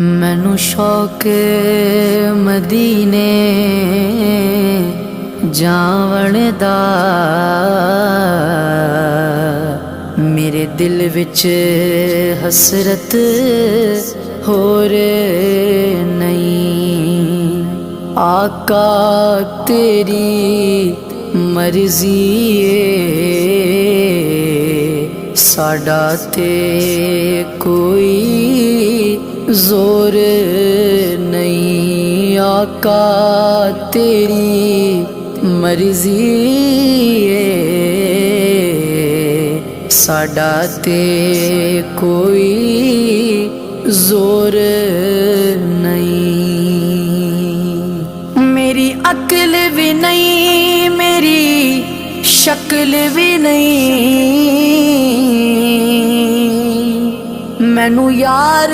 مینوں شوق مدینے جاون دا، میرے دل وچ حسرت ہور نہیں۔ آقا تیری مرضی ساڈا تے کوئی زور نہیں۔ آقا تیری مرضی ساڈا تے کوئی زور نہیں۔ میری عقل بھی نہیں، میری شکل بھی نہیں، مینوں یار